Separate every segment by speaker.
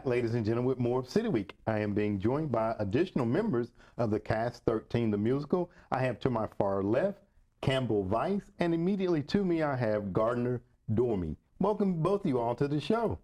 Speaker 1: back, ladies and gentlemen, with more of City Week. I am being joined by additional members of the cast 13, the musical. I have to my far left, Campbell Vice, and immediately to me, I have Garner Dorminy. Welcome both of you all to the show.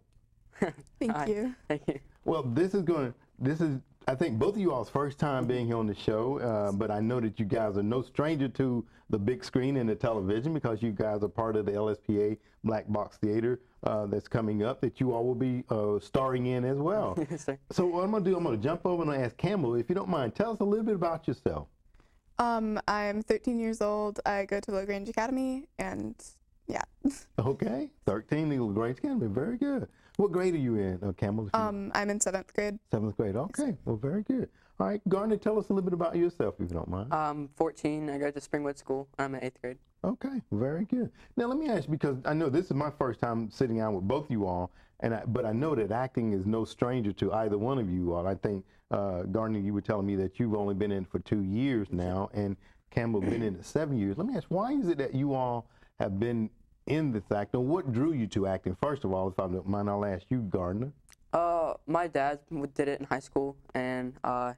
Speaker 2: Thank you.
Speaker 3: Thank you.
Speaker 1: Well, this is, I think, both of you all's first time being here on the show, but I know that you guys are no stranger to the big screen and the television because you guys are part of the LSPA Black Box Theater that's coming up that you all will be starring in as well.
Speaker 3: Yes, sir.
Speaker 1: So what I'm going to do, I'm going to jump over and ask Campbell, if you don't mind, tell us a little bit about yourself.
Speaker 2: I'm 13 years old. I go to LaGrange Academy, and yeah.
Speaker 1: Okay, 13, the LaGrange Academy, very good. What grade are you in, Campbell?
Speaker 2: I'm in 7th grade.
Speaker 1: 7th grade, okay, well, very good. All right, Garner, tell us a little bit about yourself, if you don't mind.
Speaker 3: I'm 14. I go to Springwood School. I'm in 8th grade.
Speaker 1: Okay, very good. Now, let me ask you, because I know this is my first time sitting down with both of you all, but I know that acting is no stranger to either one of you all. I think, Garner, you were telling me that you've only been in for 2 years now, and Campbell been in it 7 years. Let me ask, why is it that you all have been in this acting? What drew you to acting? First of all, if I don't mind, I'll ask you, Garner.
Speaker 3: My dad did it in high school, and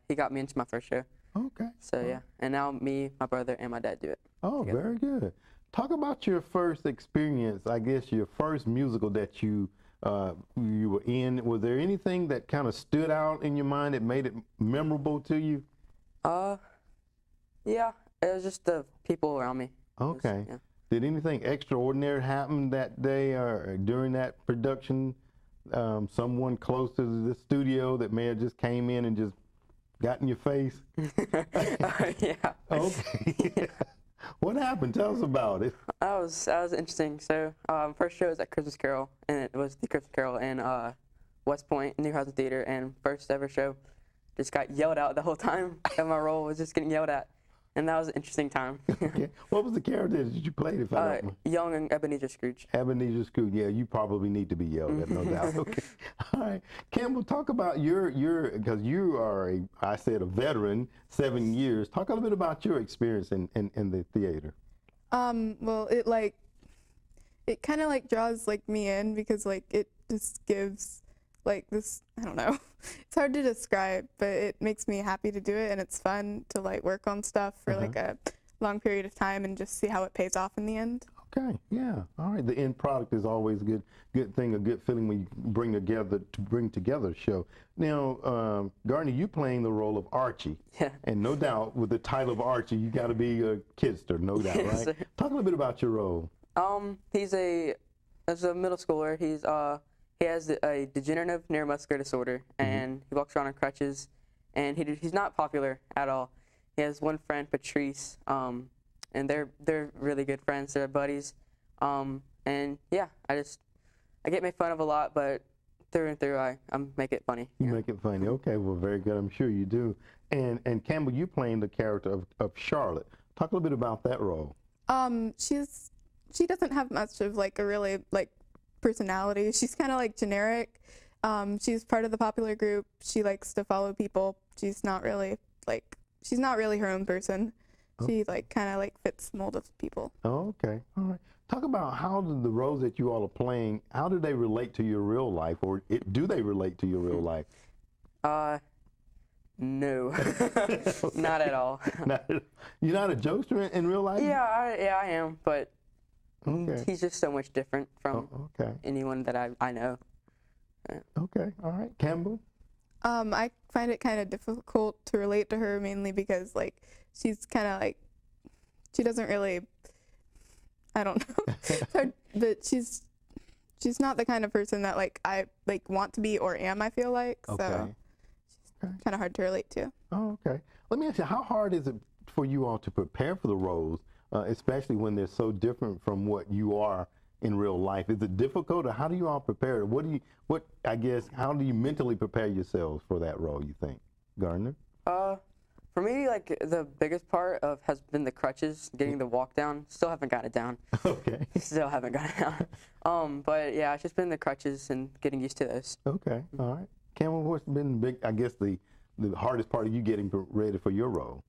Speaker 3: he got me into my first show.
Speaker 1: Okay.
Speaker 3: So yeah, and now me, my brother, and my dad do it.
Speaker 1: Oh,
Speaker 3: together.
Speaker 1: very good. Talk about your first experience, I guess your first musical that you were in. Was there anything that kind of stood out in your mind that made it memorable to you?
Speaker 3: Yeah, it was just the people around me.
Speaker 1: Okay.
Speaker 3: Yeah.
Speaker 1: Did anything extraordinary happen that day or during that production? Someone close to the studio that may have just came in and just got in your face?
Speaker 3: Yeah.
Speaker 1: Okay. What happened? Tell us about it.
Speaker 3: That was interesting. So first show was at Christmas Carol, and it was the Christmas Carol in West Point, New Housing Theater, and first ever show. Just got yelled at the whole time, and my role was just getting yelled at. And that was an interesting time.
Speaker 1: Okay. What was the character that you played, if I don't mind?
Speaker 3: Young and Ebenezer Scrooge.
Speaker 1: Ebenezer Scrooge, yeah, you probably need to be yelled at, no doubt. Okay. All right. Campbell, talk about because you are, I said, a veteran, 7 years. Talk a little bit about your experience in the theater.
Speaker 2: Well, it kind of draws me in because it just gives this, I don't know, it's hard to describe, but it makes me happy to do it, and it's fun to work on stuff for a long period of time and just see how it pays off in the end.
Speaker 1: Okay, yeah, all right. The end product is always a good thing, a good feeling when you bring together a show. Now, Garner, you playing the role of Archie.
Speaker 3: Yeah. And
Speaker 1: no doubt with the title of Archie, you got to be a kidster, no doubt,
Speaker 3: Yes,
Speaker 1: right?
Speaker 3: sir.
Speaker 1: Talk a little bit about your role.
Speaker 3: He's as a middle schooler, he has a degenerative neuromuscular disorder, and he walks around on crutches, and he's not popular at all. He has one friend, Patrice, and they're really good friends. They're buddies, and yeah, I get made fun of a lot, but through and through, I make it funny.
Speaker 1: You make it funny. Okay, well, very good. I'm sure you do. And Campbell, you playing the character of Charlotte. Talk a little bit about that role.
Speaker 2: She doesn't have much of a really personality. She's kind of generic. She's part of the popular group. She likes to follow people. She's not really her own person.
Speaker 1: Oh.
Speaker 2: She kind of fits the mold of people.
Speaker 1: Oh, okay. All right. Talk about how do the roles that you all are playing, how do they relate to your real life, or do they relate to your real life?
Speaker 3: No, not at all.
Speaker 1: You're not a jokester in real life?
Speaker 3: Yeah, I am, but
Speaker 1: okay.
Speaker 3: He's just so much different from anyone that I know.
Speaker 1: Okay, all right. Campbell?
Speaker 2: I find it kind of difficult to relate to her, mainly because she's kind of she doesn't really, I don't know. It's hard, but she's not the kind of person that I want to be or am, I feel like.
Speaker 1: Okay.
Speaker 2: So she's kind of hard to relate to.
Speaker 1: Oh, okay. Let me ask you, how hard is it for you all to prepare for the roles, especially when they're so different from what you are in real life? Is it difficult, or how do you all prepare? How do you mentally prepare yourselves for that role, you think? Garner?
Speaker 3: For me, the biggest part has been the crutches, getting the walk down. Still haven't got it down.
Speaker 1: Okay.
Speaker 3: Still haven't got it down. But yeah, it's just been the crutches and getting used to those.
Speaker 1: Okay, all right. Campbell, what's been the hardest part of you getting ready for your role?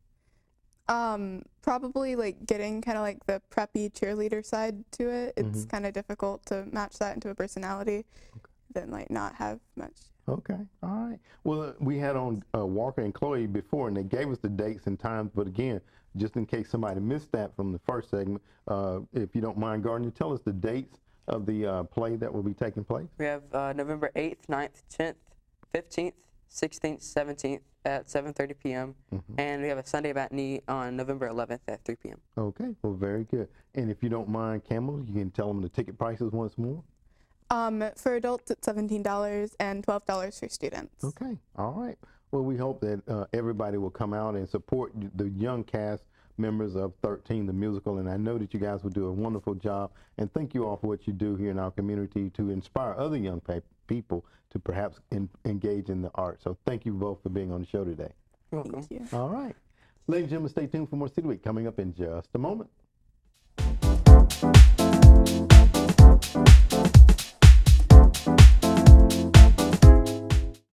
Speaker 2: Probably getting kind of the preppy cheerleader side to it. It's kind of difficult to match that into a personality. than like not have much.
Speaker 1: Okay, all right. Well, we had on Walker and Chloe before, and they gave us the dates and times. But again, just in case somebody missed that from the first segment, if you don't mind, Gardner, tell us the dates of the play that will be taking place.
Speaker 3: We have November 8th, 9th, 10th, 15th, 16th, 17th at 7:30 p.m. And we have a Sunday matinee on November 11th at 3 p.m.
Speaker 1: Okay, well, very good. And if you don't mind, Campbell, you can tell them the ticket prices once more.
Speaker 2: For adults, it's $17 and $12 for students.
Speaker 1: Okay, all right. Well, we hope that everybody will come out and support the young cast members of 13, the musical, and I know that you guys will do a wonderful job. And thank you all for what you do here in our community to inspire other young people to perhaps engage in the arts. So thank you both for being on the show today.
Speaker 3: You're welcome.
Speaker 2: Thank you.
Speaker 1: All right. Ladies and gentlemen, stay tuned for more City Week coming up in just a moment.